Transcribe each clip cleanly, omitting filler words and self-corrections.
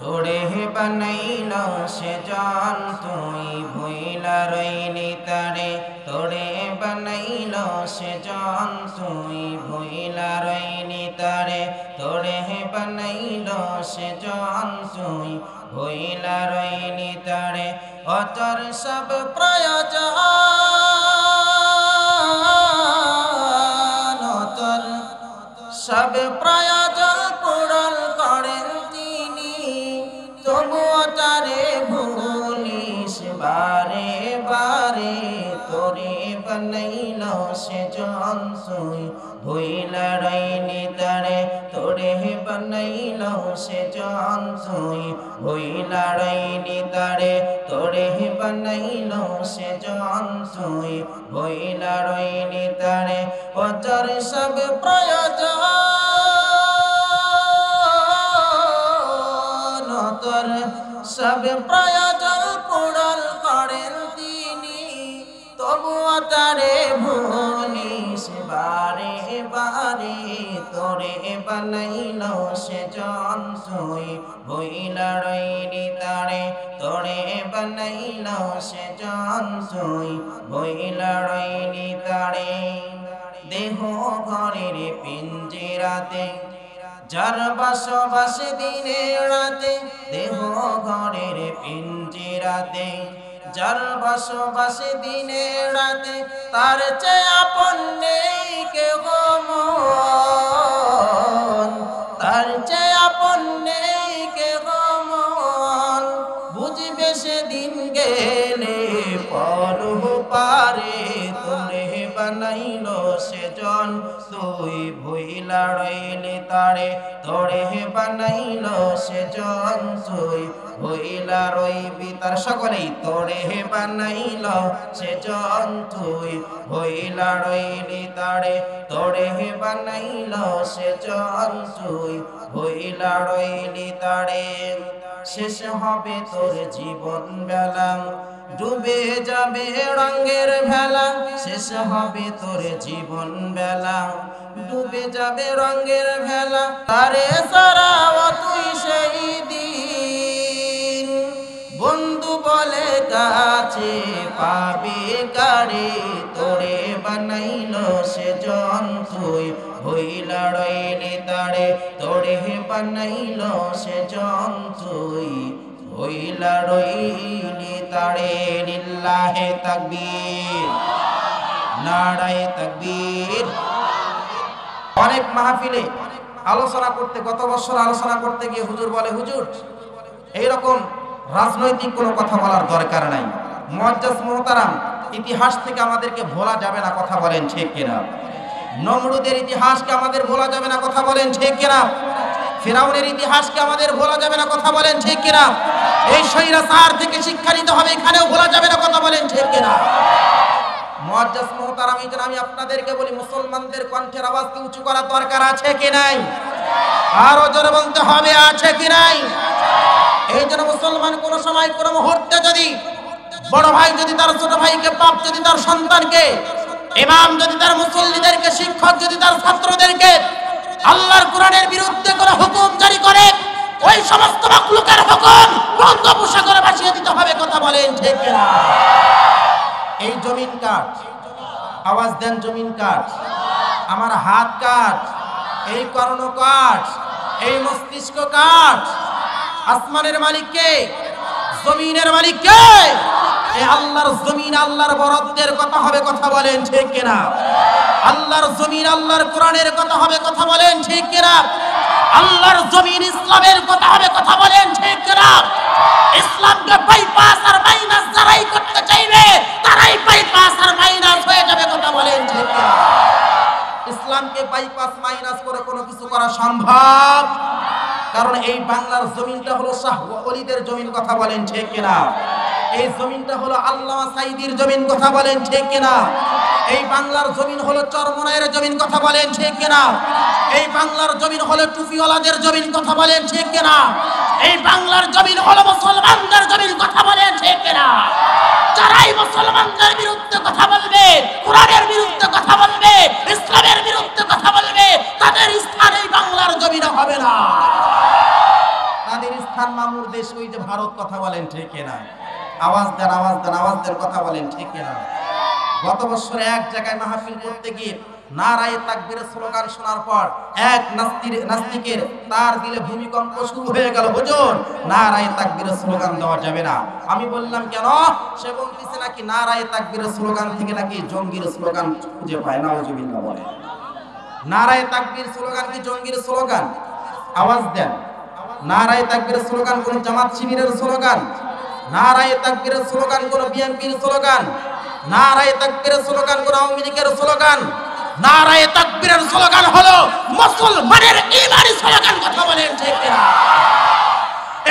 তোরে বানাইল সে জন তুই ভুইলা রইলি তারে তোরে বানাইল সে জন তুই ভুইলা রইলি তারে তোরে বানাইল সে জন তুই ভুইলা রইলি তারে অতর সব প্রয়োজন অতর সব প্রয়োজন পূরণ করেন তিনি তবুও তারে ভুলিস বারে বারে তোরে বানাইল সে জন তুই ভুইলা রইলি তারে তোরে বানাইল সে জন তুই ভুইলা রইলি তারে তোরে বানাইল সে জন তুই ভুইলা রইলি তারে অতর সব প্রয়োজন তোর সব প্রয়োজন পূরণ করেন তিনি তবুও তারে ভুলিস বারে বারে তোরে বানাইল সে জন তুই ভুইলা রইলি তারে তোরে বানাইল সে জন তুই ভুইলা রইলি তারে দেহ ঘরের পিঞ্জিরাতে যার বসবাস দিনে রাতে দেহ ঘরের পিঞ্জিরাতে যার বসবাস দিনে রাতে তার চেয়ে আপন নেই কেহ মন তার চেয়ে আপন নেই কেহ মন বুঝবে সেদিন গেলে পর পারে তোরে বানাইল সে জন তুই ভুইলা রইলি তারে তোরে বানাইল সে জন তুই ভুইলা রইবি তার সকলেই তোরে বানাইল সে জন তুই ভুইলা রইলি তারে তোরে বানাইল সে জন তুই ভুইলা রইলি তারে শেষ হবে তোর জীবন বেলা ডুবে যাবে রঙের ভেলা শেষ হবে তোর জীবন বেলা ডুবে যাবে রঙের ভেলা তারে সারাও তুই সেই দিন বন্ধু বলে কাছে পাবে কারে তোরে বানাইল সে জন তুই ভুইলা রইলি তারে তোরে বানাইল সে জন তুই ভুইলা রইলি তারে লিল্লাহে তাকবীর নারায়ে তাকবীর। অনেক মাহফিলে আলোচনা করতে গত বছর আলোচনা করতে গিয়ে হুজুর বলে হুজুর এইরকম রাজনৈতিক কোনো কথা বলার দরকার নাই মুআজ্জাজ মুহতারাম ইতিহাস থেকে আমাদেরকে ভোলা যাবে না কথা বলেন ঠিক কিনা নমরুদের ইতিহাসকে আমাদের ভোলা যাবে না কথা বলেন ঠিক কিনা ফিরাউনের ইতিহাসকে আমাদের ভোলা যাবে না কথা বলেন ঠিক কিনা এই স্বৈরাচার থেকে শিক্ষা নিতে হবে এখানেও ভোলা যাবে না কথা বলেন ঠিক কিনা মুআজ্জাজ মুহতারাম আমি আপনাদেরকে বলি মুসলমানদের কণ্ঠের আওয়াজকে উঁচু করার দরকার আছে কি নাই আরো জোরে বলতে হবে আছে কি নাই এই জন্য মুসলমান কোন সময় কোন মুহূর্তে যদি বড় ভাই যদি তার ছোট ভাইকে বাপ যদি তার সন্তানকে ইমাম যদি তার মুসল্লিদেরকে শিক্ষক যদি তার ছাত্রদেরকে আল্লাহর কোরআনের বিরুদ্ধে কোনো হুকুম জারি করে ওই সমস্ত মাখলুকের হুকুম বঙ্গোপসাগরে ভাসিয়ে দিতে হবে কথা বলেন ঠিক কিনা এই জমিন কাট আওয়াজ দেন জমিন কাট আমার হাত কাট এই কর্ণ কাট এই মস্তিষ্ক কাট আসমানের মালিক কে জমিনের মালিক কে এই আল্লাহর জমিন আল্লাহর বরাদ্দের কথা হবে কথা বলেন ঠিক কিনা আল্লাহর জমিন আল্লাহর কোরআনের কথা হবে কথা বলেন ঠিক কিনা আল্লাহর জমিন ইসলামের কথা হবে কথা বলেন ঠিক কিনা ইসলামকে বাইপাস আর মাইনাস যারাই করতে চাইবে তারাই বাইপাস আর মাইনাস হয়ে যাবে কথা বলেন ঠিক কিনা ইসলামকে বাইপাস মাইনাস করে কোনো কিছু করা সম্ভব কারণ এই বাংলার জমিনটা হলো শাহ ওলিদের জমিন কথা বলেন ঠিক কিনা এই জমিনটা হলো আল্লামা সাঈদীর জমিন কথা বলেন ঠিক কিনা এই বাংলার জমিন হলো চরমনায়ের জমিন কথা বলেন ঠিক কিনা এই বাংলার জমিন হলো টুপিওয়ালাদের জমিন কথা বলেন ঠিক কিনা এই বাংলার জমিন হলো মুসলমানদের জমিন কথা বলেন ঠিক কিনা যারাই মুসলমানদের বিরুদ্ধে কথা বলবে কোরআনের বিরুদ্ধে কথা বলবে ইসলামের বিরুদ্ধে কথা বলবে তাদের স্থান এই বাংলার জমিনে হবে না তাদের স্থান পাঠান মামুর দেশ ওই যে ভারত, কথা বলেন ঠিক কিনা? আওয়াজ দেন, আওয়াজ দেন, আওয়াজ দেন, কথা বলেন ঠিক কিনা? গত বছর এক জায়গায় মাহফিল করতে গিয়ে নারায়ে তাকবীরের স্লোগান শোনার পর এক নাস্তিকের তার দিলে ভূমিকম্প শুরু হয়ে গেল। হুজুর, নারায়ে তাকবীরের স্লোগান দেওয়া যাবে না। আমি বললাম কেন? সে বলতেছে নাকি নারায়ে তাকবীরের স্লোগান থেকে নাকি জঙ্গির স্লোগান খুঁজে পায়। নাউজুবিল্লাহ বলে। নারায়ে তাকবীর স্লোগান কি জঙ্গির স্লোগান? আওয়াজ দেন। নারায়ে তাকবীরের স্লোগান কোন জামাত শিবিরের স্লোগান? নারায়ে তাকবীরের স্লোগান কোন বিএনপির স্লোগান? নারায়ে তাকবীরের স্লোগান কোন আওয়ামী লীগের স্লোগান? নারায়ে তাকবীরের স্লোগান হলো মুসলমানের ঈমানি স্লোগান, কথা বলেন ঠিক কিনা?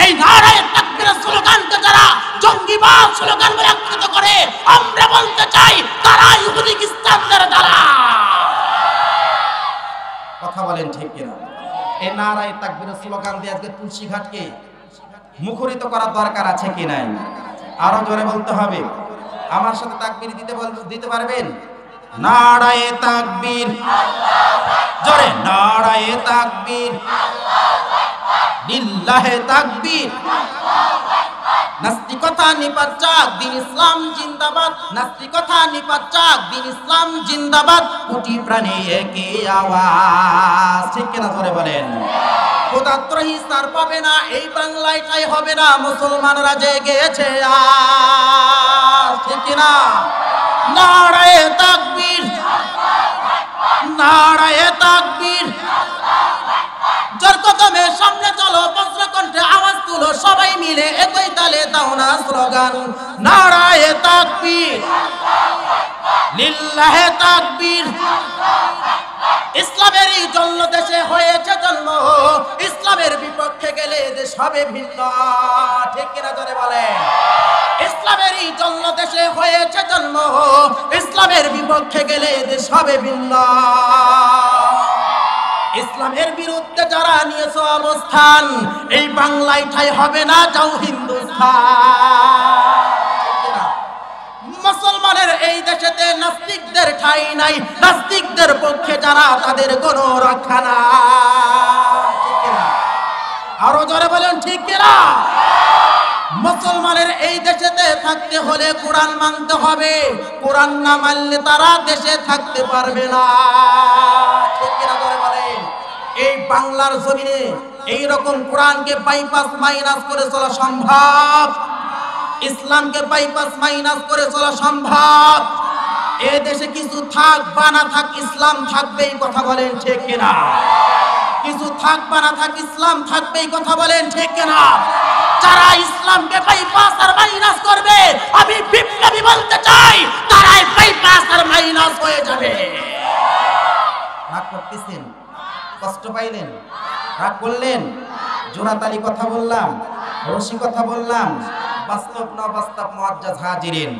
এই নারায়ে তাকবীরের স্লোগানকে যারা জঙ্গিবাদ স্লোগান বলে আখ্যায়িত করে, আমরা বলতে চাই তারা ইহুদি খ্রিস্টানদের দ্বারা, কথা বলেন ঠিক কিনা? এই নারায়ে তাকবীরের স্লোগান দিয়ে আজকে তুলসীঘাটকে মুখরিত করার দরকার আছে কি নাই? আরো জোরে বলতে হবে। আমার সাথে তাকবীর দিতে পারবেন? নারায়ে তাকবীর, জোরে নারায়ে তাকবীর, লিল্লাহে তাকবীর। নাস্তিকতা নিপাত যাক, দ্বীন ইসলাম জিন্দাবাদ। নাস্তিকতা নিপাত যাক, দ্বীন ইসলাম জিন্দাবাদ। কোটি প্রাণে একই আওয়াজ, ঠিক কিনা? জোরে বলেন। খোদাত্রোহী সার পাবে না, এই বাংলায় ঠাই হবে না, মুসলমানরা জেগেছে আজ, ঠিক কিনা? নারায়ে তাকবীর, নারায়ে তাকবীর। জোর কদমে সামনে চলো, বজ্র কণ্ঠে আওয়াজ তুলো, সবাই মিলে একই তালে দাও না স্লোগান। নারায়ে তাকবীর, লিল্লাহে তাকবীর। ইসলামেরই জন্য দেশে হয়েছে জন্ম, ইসলামের বিপক্ষে গেলে দেশ হবে ভিন্ন, ঠিক কিনা? জোরে বলে। ইসলামেরই জন্য দেশে হয়েছে জন্ম, ইসলামের বিপক্ষে গেলে দেশ হবে ভিন্ন। ইসলামের বিরুদ্ধে যারা নিয়েছে অবস্থান, এই বাংলায় ঠাই হবে না, যাও হিন্দুস্তান। মুসলমানের এই দেশেতে নাস্তিকদের ঠাই নাই, নাস্তিকদের পক্ষে যারা তাদের কোনো রক্ষা নাই, ঠিক কিনা? আরো জোরে বলেন ঠিক কিনা? মুসলমানের এই দেশেতে থাকতে হলে কোরআন মানতে হবে, কোরআন না মানলে তারা দেশে থাকতে পারবে না, ঠিক কিনা? জোরে বলেন। এই বাংলার জমিনে এই রকম কোরআনকে বাইপাস মাইনাস করে চলা সম্ভব? ইসলামকে বাইপাস মাইনাস করে চলা সম্ভব? এ দেশে কিছু থাক বা না থাক, ইসলাম থাকবেই, কথা বলেন ঠিক কিনা? কিছু থাক বা না থাক, ইসলাম থাকবেই, কথা বলেন ঠিক কিনা? যারা ইসলামকে বাইপাস আর মাইনাস করবে, আমি বিপ্লবী বলতে চাই, তারাই বাইপাস আর মাইনাস হয়ে যাবে। রাগ করতেছেন? কষ্ট পাইলেন? রাগ করলেন? জোড়াতালি কথা বললাম, রসিকতা বললাম, বাস্তব না বাস্তব মুআজ্জাজ হাজিরিন,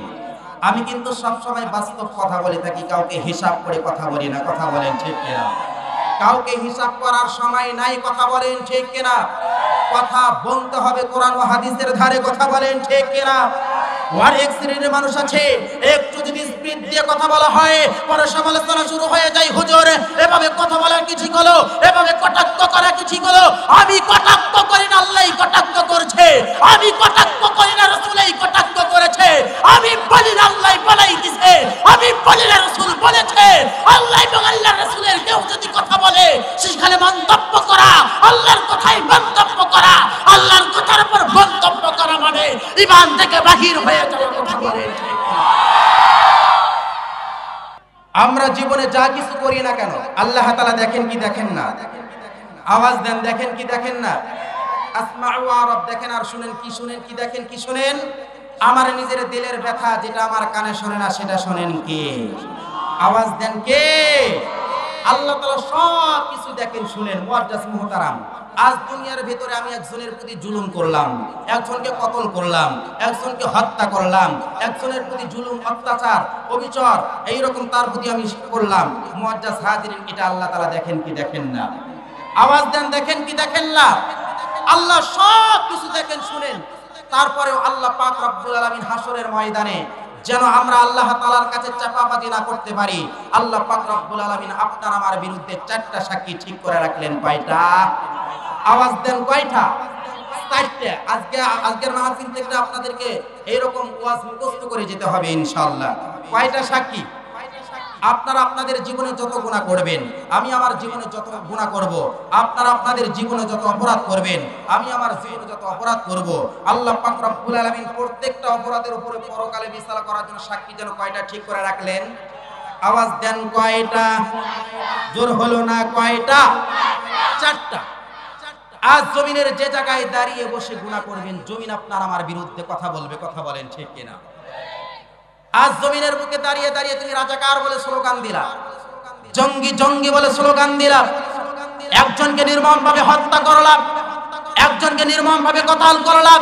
আমি কিন্তু সব সময় বাস্তব কথা বলে থাকি, কাউকে হিসাব করে কথা বলি না, কথা বলেন ঠিক কিনা? কাউকে হিসাব করার সময় নাই, কথা বলেন ঠিক কিনা? কথা বলতে হবে কোরআন ও হাদিসের ধারে, কথা বলেন ঠিক কিনা? অনেক শ্রেণীর মানুষ আছে, একটু যদি স্পিড দিয়ে কথা বলা হয়, পরে সমালোচনা শুরু হয়ে যায়। হুজুর, এভাবে কথা বলা কি ঠিক হলো? এভাবে কটাক্ষ করা কি ঠিক হলো? আমি কটাক্ষ করি না, আল্লাহই কটাক্ষ করছে। আমি কটাক্ষ করি না, রাসূলই কটাক্ষ করেছে। আমি বলি না, আল্লাহই বলাই দিয়েছে। আমি বলি না, রাসূল বলেছে। আল্লাহ এবং আল্লাহর রাসূলের কেউ যদি কথা বলে, সেখানে মন্তব্য করা, আল্লাহর কথাই মন্তব্য করা, আল্লাহর কথার উপর মন্তব্য করা মানে ঈমান থেকে বাহির হয়ে যাওয়া, কথা বলেন ঠিক কিনা? আমরা জীবনে যা কিছু করি না কেন, আল্লাহ তাআলা দেখেন কি দেখেন না? আওয়াজ দেন, দেখেন কি দেখেন না? আসমাউ ওয়া রাব, দেখেন আর শুনেন কি শুনেন কি দেখেন কি শুনেন? আমার নিজের দিলের ব্যথা যেটা আমার কানে শোনে না, সেটা শোনেন কে? আওয়াজ দেন কে? আল্লাহ তাআলা সব কিছু দেখেন শুনেন। মুআজ্জাজ মুহতারাম, আজ দুনিয়ার ভিতরে আমি একজনের প্রতি জুলুম করলাম, একজনকে কতল করলাম, একজনকে হত্যা করলাম, একজনের প্রতি জুলুম, অত্যাচার, অবিচার এইরকম তার প্রতি আমি করলাম। মুআজ্জাজ হাজিরিন, এটা আল্লাহ তাআলা দেখেন কি দেখেন না? আওয়াজ দেন, দেখেন কি দেখেন না? আল্লাহ সব কিছু দেখেন শুনেন। তারপরেও আল্লাহ পাক রব্বুল আলামিন হাসরের ময়দানে যেন আমরা আল্লাহ তাআলার কাছে চাপাবাজি না করতে পারি, আল্লাহ পাক রব্বুল আলামিন আপনার আমার বিরুদ্ধে 4টা সাক্ষী ঠিক করে রাখলেন। কয়টা? আওয়াজ দেন, কয়টা? চারটে। আজকের মাহফিল থেকে আপনাদেরকে এইরকম ওয়াজ মুখস্থ করে যেতে হবে ইনশাআল্লাহ। কয়টা সাক্ষী? আপনারা আপনাদের জীবনে যত গুনাহ করবেন, আমি আমার জীবনে যত গুনাহ করব, আপনারা আপনাদের জীবনে যত অপরাধ করবেন, আমি আমার জীবনে যত অপরাধ করব, আল্লাহ পাক রব্বুল আলামিন প্রত্যেকটা অপরাধের উপরে পরকালে বিচার করার জন্য সাক্ষী যেন কয়টা ঠিক করে রাখলেন? আওয়াজ দেন কয়টা? জোর হলো না কয়টা? চারটা। আজ জমিনের যে জায়গায় দাঁড়িয়ে বসে গুনাহ করবেন, জমিন আপনার আমার বিরুদ্ধে কথা বলবে। কথা বলেন ঠিক কিনা? আজ জমিনের বুকে দাঁড়িয়ে দাঁড়িয়ে তুমি রাজাকার বলে স্লোগান দিলা, জঙ্গি জঙ্গি বলে স্লোগান দিলা, একজনকে নির্মমভাবে হত্যা করলাম, একজনকে নির্মমভাবে কতল করলাম।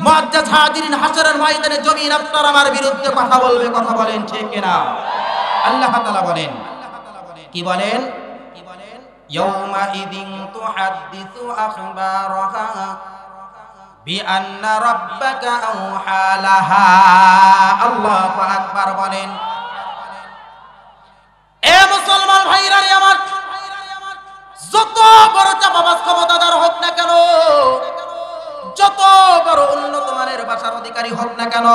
মুআজ্জাজ হাজিরিন, হাশরের ময়দানে জমিন আপনার আমার বিরুদ্ধে কথা বলবে। কথা বলেন ঠিক কিনা? আল্লাহ তাআলা বলেন, কি বলেন? ইয়াউমা ইদিন তুহাদ্দিসু আখবারাহা বিআন্না রাব্বাকা আওহা লাহা। আল্লাহু আকবার বলেন। এ মুসলমান ভাইরা রে আমার, যত বড় চাপাবাজ ক্ষমতাদার হোক না কেন, যত বড় উন্নত মানের ভাষার অধিকারী হোক না কেন,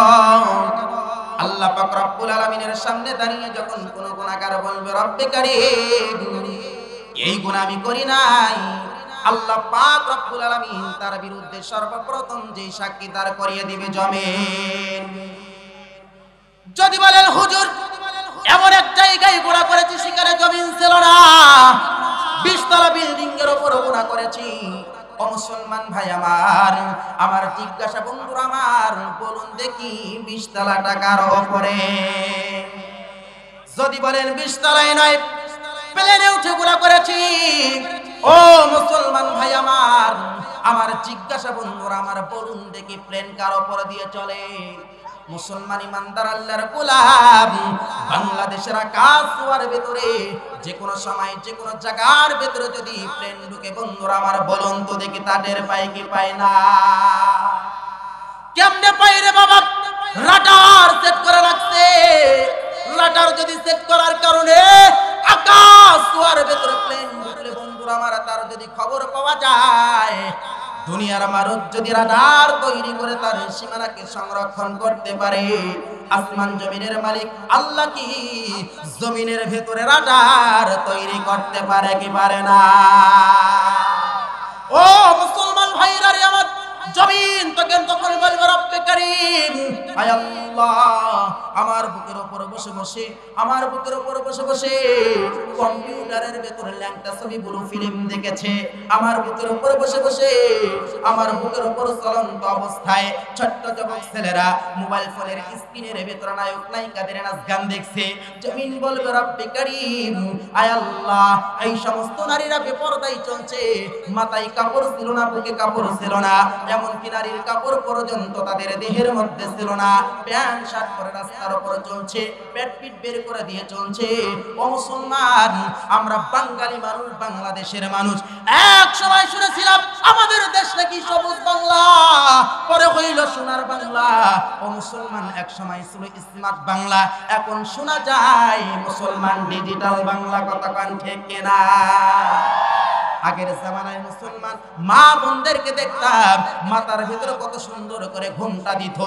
আল্লাহ পাক রব্বুল আলামিনের সামনে দাঁড়িয়ে যখন কোন গুনাহগার বলবে রব্বে কারীম এই গুনাহ আমি করি নাই, আল্লাহ পাক রব্বুল আলামিন তার বিরুদ্ধে সর্বপ্রথম যে সাক্ষী দাঁড় করিয়ে দিবে জমিন। যদি বলেন হুজুর এমন এক জায়গায় গুনাহ করেছি সেখানে জমিন ছিল না, 20 তলা বিল্ডিং এর উপর গুনাহ করেছি, ও মুসলমান ভাই আমার, আমার জিজ্ঞাসা বন্ধুরা আমার, বলুন দেখি 20 তলা টাকার উপরে? যদি বলেন 20 তলায় নয়, প্লেনে উঠে গুনাহ করেছি, ও মুসলমান ভাই আমার, আমার জিজ্ঞাসা বন্ধুরা আমার, বলুন দেখি প্লেন কার উপর দিয়ে চলে? মুসলমান ইমানদার আল্লাহর গোলাম, বাংলাদেশের আকাশ ছোঁয়ার ভেতরে যে কোনো সময় যে কোনো জায়গার ভেতরে যদি প্লেন ঢুকে বন্ধুরা আমার, বলুন তো দেখি তাদের পায় কি পায় না? কেমনে পায় রে বাবা? রাডার সেট করে রাখছে। রাডার যদি সেট করার কারণে আকাশ ছোঁয়ার ভেতরে প্লেন ঢুকলে বন্ধুরা আমার, তার যদি খবর পাওয়া যায়, দুনিয়ার মানুষ যদি রাডার তৈরি করে তার সীমানাকে সংরক্ষণ করতে পারে, আসমান জমিনের মালিক আল্লাহ কি জমিনের ভেতরে রাডার তৈরি করতে পারে কি পারে না? ও মুসলমান ভাইরা রে আমার, জমিন তখন বলবে রব্বে কারীম, আয় আল্লাহ, আমার বুকের উপর বসে বসে, আমার বুকের উপর বসে বসে কম্পিউটারের ভেতরে ল্যাংটা ছবি ব্লু ফিল্ম দেখেছে, আমার বুকের উপর বসে বসে, আমার বুকের উপর চলন্ত অবস্থায় ছোট্ট যুবক ছেলেরা মোবাইল ফোনের স্ক্রিনের ভেতরে নায়ক নায়িকাদের নাচ গান দেখছে। জমিন বলবে রব্বে কারীম, আয় আল্লাহ, এই সমস্ত নারীরা বেপরদায় চলছে, মাথায় কাপড় ছিল না, বুকে কাপড় ছিল না, এমনকি নারীর কাপড় পর্যন্ত তাদের দেহের মধ্যে ছিল না, প্যান্ট শার্ট পরে রাস্তার উপর চলছে, পেট পিট বের করে দিয়ে চলছে। ও মুসলমান, আমরা বাঙালি মানুষ, বাংলাদেশের মানুষ, এক সময় শুনেছিলাম আমাদের দেশ নাকি সবুজ বাংলা, পরে হইল সোনার বাংলা। ও মুসলমান, এক সময় ছিল স্মার্ট বাংলা, এখন শোনা যায় মুসলমান ডিজিটাল বাংলা। কথা কান ঠিক কিনা? আগের জামানায় মুসলমান মা বোনদেরকে দেখতাম মাথার ভিতরে কত সুন্দর করে ঘুমটা দিত।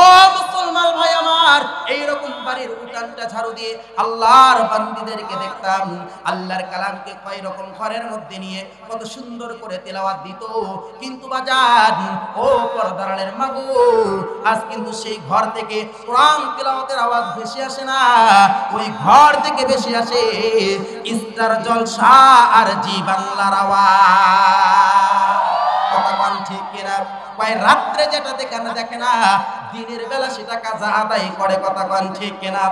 ও মুসলমান ভাই আমার, এইরকম বাড়ির উঠানটা ঝাড়ু দিয়ে আল্লাহর বান্দীদেরকে দেখতাম আল্লাহর কালামকে কয় রকম ঘরের মধ্যে নিয়ে কত সুন্দর করে তেলাওয়াত দিত। কিন্তু বাজার, ও পর্দারের মাগো, আজ কিন্তু সেই ঘর থেকে কোরআন তেলাওয়াতের আওয়াজ ভেসে আসে না, ওই ঘর থেকে ভেসে আসে স্টার জলসা আর জি বাংলার আওয়াজ। কথা বল ঠিক কিনা? কয় রাত্রে যেটা দেখে না, দিনের বেলা সেটা কাজা আদায় করে। কথা বল ঠিক কিনা?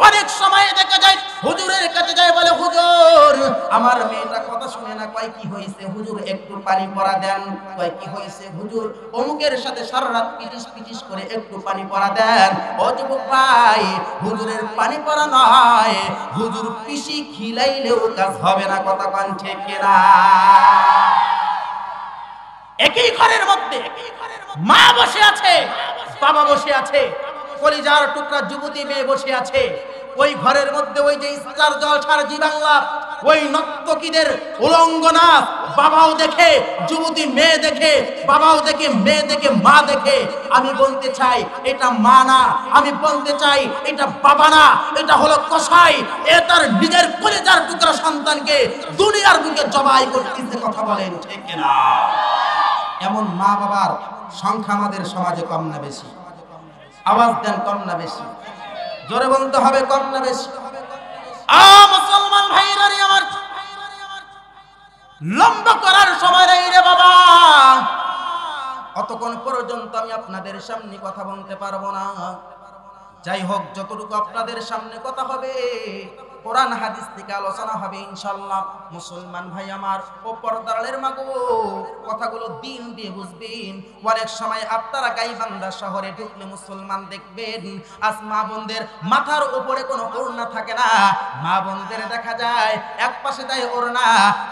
অনেক সময় দেখা যায় হুজুরের কাছে যায়, বলে হুজুর আমার মেয়েটা কথা শুনে না। কয় কি হয়েছে? হুজুর একটু পানি পড়া দেন। কয় কি হয়েছে? হুজুর অমুকের সাথে সারা রাত পিটিস পিটিস করে, একটু পানি পড়া দেন। ও যুবক ভাই, হুজুরের পানি পড়া নয়, হুজুর পিসি খিলাইলেও কাজ হবে না। কথা কান ঠিক কিনা? একই ঘরের মধ্যে মা বসে আছে, বাবা বসে আছে, কলিজার টুকরা যুবতী মেয়ে বসে আছে। ওই ঘরের মধ্যে ওই যে স্টার জলসার জি বাংলা ওই নর্তকীদের উলঙ্গনা বাবাও দেখে, যুবতী মেয়ে দেখে, বাবাও দেখে, মেয়ে দেখে, মা দেখে। আমি বলতে চাই এটা মা না, আমি বলতে চাই এটা বাবা না, এটা হলো কসাই। এ তার নিজের কলিজার টুকরা সন্তানকে দুনিয়ার বুকে জবাই করতেছে। কথা বলেন ঠিক কিনা? এমন মা বাবার সংখ্যা আমাদের সমাজে কম না বেশি? আওয়াজ দেন, কম না বেশি? জোরে বলতে হবে, কম না বেশি? মুসলমান ভাইরা আমার, লম্বা করার সময় নেই রে বাবা। অতক্ষণ পর্যন্ত আমি আপনাদের সামনে কথা বলতে পারবো না। যাই হোক, যতটুকু আপনাদের সামনে কথা হবে কোরআন হাদিস থেকে আলোচনা হবে ইনশাআল্লাহ। মুসলমান ভাই আমার ও পর্দারের মাগো, কথাগুলো দিন দিয়ে বুঝবেন। অনেক সময় আপনারা গাইবান্ধা শহরে ঢুকলে মুসলমান দেখবেন আজ মা বোনদের মাথার উপরে কোনো ওড়না থাকে না। মা বোনদের দেখা যায় এক পাশে দেয় ওড়না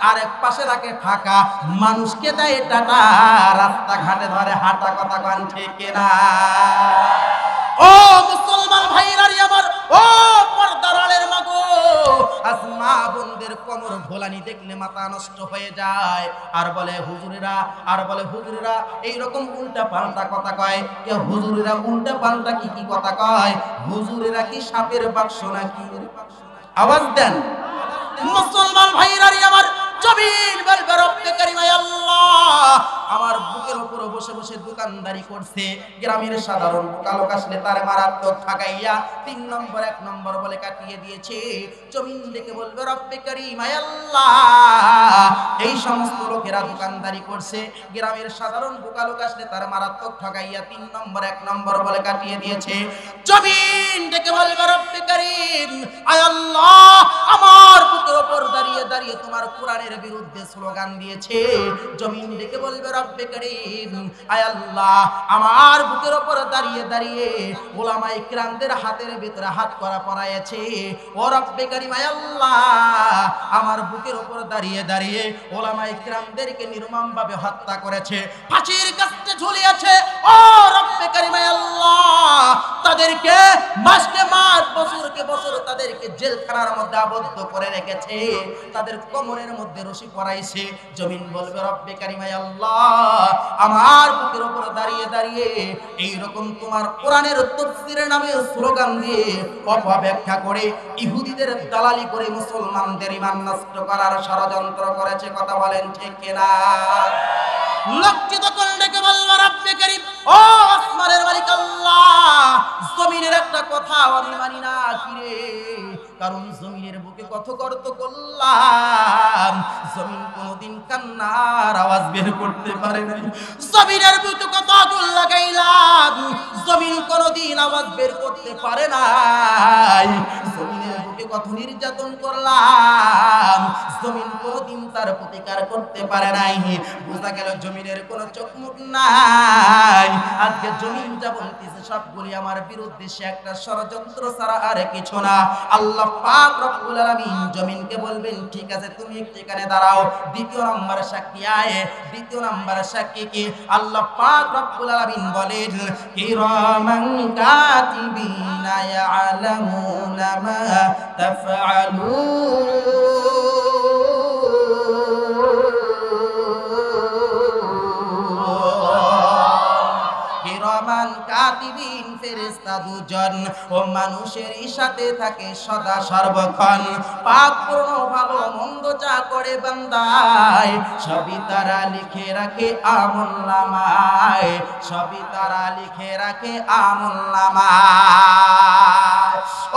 আর এক পাশে রাখে ফাঁকা, মানুষকে দেয় টাটা, রাস্তাঘাটে ধরে হাঁটা। কথা কান ঠিক কিনা? ও মুসলমান ভাইরা আমার, ও পর্দারের মাগো, আজ মা বোনদের কোমর ভোলানি দেখলে মাথা নষ্ট হয়ে যায়। আর বলে হুজুরেরা, আর বলে হুজুরেরা এইরকম উল্টা পাল্টা কথা কয়। এ হুজুরেরা উল্টা পাল্টা কি কি কথা কয়? হুজুরেরা কি সাপের বাক্স নাকি? আওয়াজ দেন মুসলমান ভাইরা আমার। জমিন বলবে রব্বে কারীম আল্লাহ, আমার বুকের উপর বসে বসে দোকানদারি করছে। গ্রামের সাধারণ বোকা লোক আসলে তার মারাত্মক ঠকাইয়া 3 নম্বর 1 নম্বর বলে কাটিয়ে দিয়েছে। জমিন ডেকে বলবে রব্বে কারীম আল্লাহ, এই সমস্ত লোকেরা দোকানদারি করছে, গ্রামের সাধারণ বোকা লোক আসলে তার মারাত্মক ঠকাইয়া 3 নম্বর 1 নম্বর বলে কাটিয়ে দিয়েছে। জমিন ডেকে বলবে রব্বে কারীম আল্লাহ, আমার বুকের উপর দাঁড়িয়ে দাঁড়িয়ে তোমার কোরআনের বিরুদ্ধে স্লোগান দিয়েছে। জমিন ডেকে বলবে রব্বে কারীম আয় আল্লাহ, আমার বুকের উপর দাঁড়িয়ে দাঁড়িয়ে উলামায়ে কিরামদের হাতের ভিতরে হাত করা পরায়েছে। ও রব্বে কারীম আয় আল্লাহ, আমার বুকের উপর দাঁড়িয়ে দাঁড়িয়ে উলামায়ে কিরামদেরকে নির্মমভাবে হত্যা করেছে, ফাঁসির কাস্তে ঝুলিয়েছে। ও রব্বে কারীম আয় আল্লাহ, তাদেরকে মাসকে মাস, বছরকে বছর তাদেরকে জেলখানার মধ্যে আবদ্ধ করে রেখেছে, তাদের কোমরের মধ্যে রশি পরাইছে। জমিন বলবে রব্বে কারীম আল্লাহ, আমার বুকের উপর দাঁড়িয়ে দাঁড়িয়ে এই রকম তোমার কোরআনের তাফসীরের নামে স্লোগান দিয়ে অপব্যাখ্যা করে ইহুদিদের দালালি করে মুসলমানদের ঈমান নষ্ট করার ষড়যন্ত্র করেছে। কথা বলেন ঠিক কিনা? লজ্জিত করে ডেকে বলল রব্বে কারীম, ও আসমানের মালিক আল্লাহ, জমিনের একটা কথা আমি মানি না। কি রে? কারণ জমিনের বুকে কত গর্ত করলাম, জমিন কোনদিন কান্নার আওয়াজ বের করতে পারে নাই। জমিনের বুকে কত আগুন লাগাইলাম, জমিন কোনদিন আওয়াজ বের করতে পারে নাই। জমিনের বুকে কত নির্যাতন করলাম, জমিন কোনদিন তার প্রতিকার করতে পারে নাই। বোঝা গেল জমিনের কোন চোখ মুখ নাই। আজকে জমিন যা বলতেছে সবগুলি আমার বিরুদ্ধে, সে একটা ষড়যন্ত্র ছাড়া আর কিছু না। আল্লাহ পাক রব্বুল আলামিন জমিনকে বলবেন ঠিক আছে তুমি একটু এখানে দাঁড়াও। দ্বিতীয় নম্বর সাক্ষী আয়। দ্বিতীয় নম্বর সাক্ষী কি? আল্লাহ পাক রব্বুল আলামিন বলেন কিরামান কাতিবিনা ইয়ালামুনা মা তাফআলুন। কিরামান কাতিবিন, ফেরেশতা দুজন ও মানুষের সাথে থাকে সদা সর্বক্ষণ। পাক পূর্ণ ভালো মন্দ যা করে বান্দায়, সবই তারা লিখে রাখে আমলনামায়, সবই তারা লিখে রাখে আমলনামায়।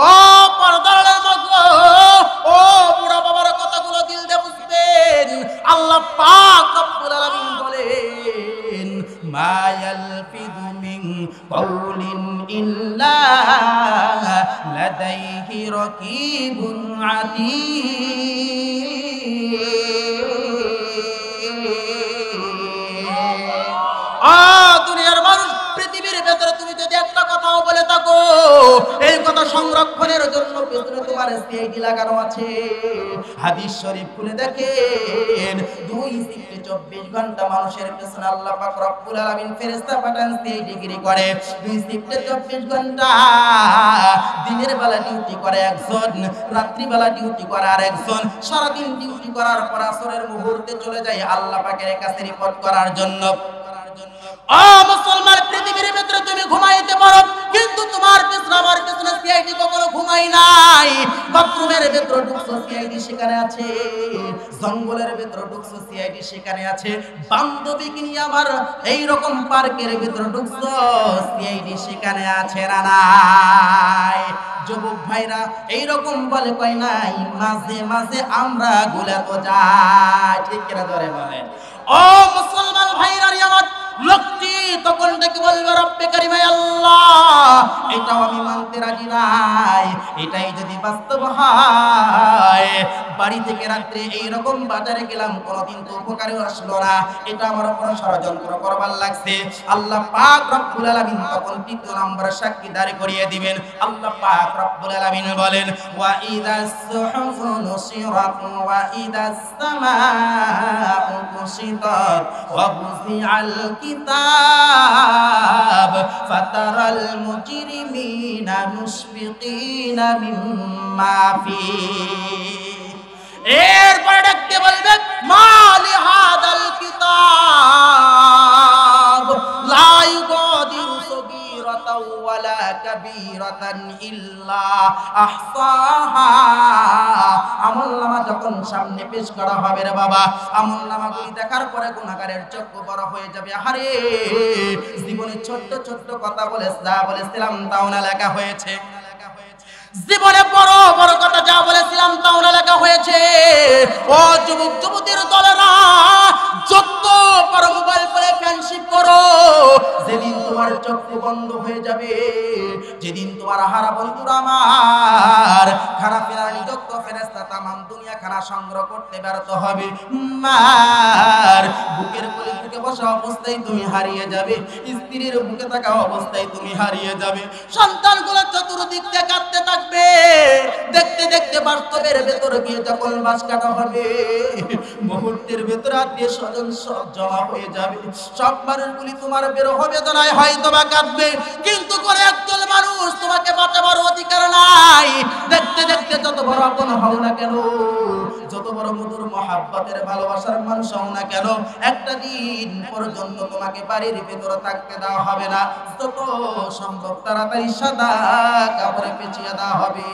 ও পর্দার মাগো, ও বুড়া বাবার কথাগুলো দিল দিয়ে বুঝবেন। আল্লাহ পাক রব্বুল আলামিন বলেন মা ইয়ালফিযু মিন কাউলিন ইল্লা লাদাইহি রাকীবুন আতীদ। দুনিয়ার মানুষ, পৃথিবীর ভেতরে তুমি যদি একটা কথাও বলে থাকো, এই কথা সংরক্ষণের জন্য পেছনে তোমার সিআইডি লাগানো আছে। হাদিস শরীফ খুলে দেখেন, 2 শিফটে 24 ঘন্টা মানুষের পেছনে আল্লাহ পাক রব্বুল আলামিন ফেরেশতা পাঠান সিআইডি গিরি করে। 2 শিফটে 24 ঘন্টা দিনের বেলা ডিউটি করে একজন, রাত্রি বেলা ডিউটি করে আরেকজন। সারাদিন ডিউটি করার পর আসরের মুহূর্তে চলে যায় আল্লাহ পাকের কাছে রিপোর্ট করার জন্য। ও মুসলমান, পৃথিবীর ভিতরে তুমি ঘুমাইতে পারো, কিন্তু তোমার পিছনে আমার পিছনে সিআইডি কখনো ঘুমাই নাই। বাথরুমের ভিতরে ঢুকছো, সিআইডি সেখানে আছে। জঙ্গলের ভিতরে ঢুকছো, সিআইডি সেখানে আছে। বান্ধবীকে নিয়ে আবার এইরকম পার্কের ভিতরে ঢুকছো, সিআইডি সেখানে আছে না নাই? যুবক ভাইরা এইরকম বলে কয় নাই, মাঝে মাঝে আমরা গুলে তো যাই, ঠিক কিনা ধরে বলেন? ও মুসলমান ভাইরা, আমার লোকটি তখন ডেকে বলবে, রব্বে কারিম আল্লাহ, এটাও আমি মানতে রাজি নাই। এটাই যদি বাস্তব হয়, বাড়ি থেকে রাত্রে এইরকম বাজারে গেলাম, কোনোদিন তো উপকারে আসলো না, এটা আমার উপর ষড়যন্ত্র করবার লাগছে। আল্লাহ পাক রব্বুল আলামিন তখন 3 নম্বর সাক্ষী দাঁড় করিয়ে দিবেন। আল্লাহ পাক রব্বুল আলামিন বলেন, ওয়া ইদাস সুহুফু নুসিরাত ওয়া ইদাস সামাউ কুশিতাত ওয়া বুজিআল কিতাব ফাতারাল মুজরিমিনা মুশফিকিনা মিম্মা ফিহি। এরপরে ডাকতে বলবে, মালি হাদাল কিতাব লা ইউগাদিরু সগীরাতাও ওয়ালা কাবীরাতান ইল্লা আহসাহা। আমলনামা যখন সামনে পেশ করা হবে রে বাবা, আমলনামাগুলি দেখার পরে গুনাহগারের চক্ষু বড় হয়ে যাবে। আরে জীবনে ছোট্ট ছোট্ট কথা বলে যা বলেছিলাম তাও না লেখা হয়েছে। জীবনে বড় বড় কথা যা বলেছিলাম তাও না লেখা হয়েছে। ও যুবক যুবতীর দলেরা, যত বড় মোবাইল ফোনে ফ্রেন্ডশিপ করো, যেদিন তোমার চক্ষু বন্ধ হয়ে যাবে, যেদিন তোমার হারা বন্ধুরা আমার খারাপ ফেরানি যত ফেরেশতা তামাম দুনিয়া খানা সংগ্রহ করতে ব্যর্থ হবে, মার বুকের কোলে থেকে বসা অবস্থায় তুমি হারিয়ে যাবে, স্ত্রীর বুকে থাকা অবস্থায় তুমি হারিয়ে যাবে, সন্তানগুলো চতুর্দিক থেকে কাঁদতে থাকবে। দেখতে দেখতে বাস্তবের ভেতরে গিয়ে যখন বাস কাটা হবে, মুহূর্তের ভেতরে আত্মীয় স্বজন সব জমা হয়ে যাবে। সব মানুষগুলি তোমার বের হবে বেদনায় হয়তো বা কাঁদবে, কিন্তু করে একদল মানুষ তোমাকে বাঁচাবার অধিকার নাই। দেখতে দেখতে যত বড় আপন হও না কেন, যত বড় মধুর মহাব্বতের ভালোবাসার মানুষ হও না কেন, একটা দিন পর্যন্ত তোমাকে বাড়ির ভেতরে থাকতে দেওয়া হবে না। যত সম্ভব তাড়াতাড়ি সাদা কাপড়ে পেঁচিয়ে দেওয়া হবে।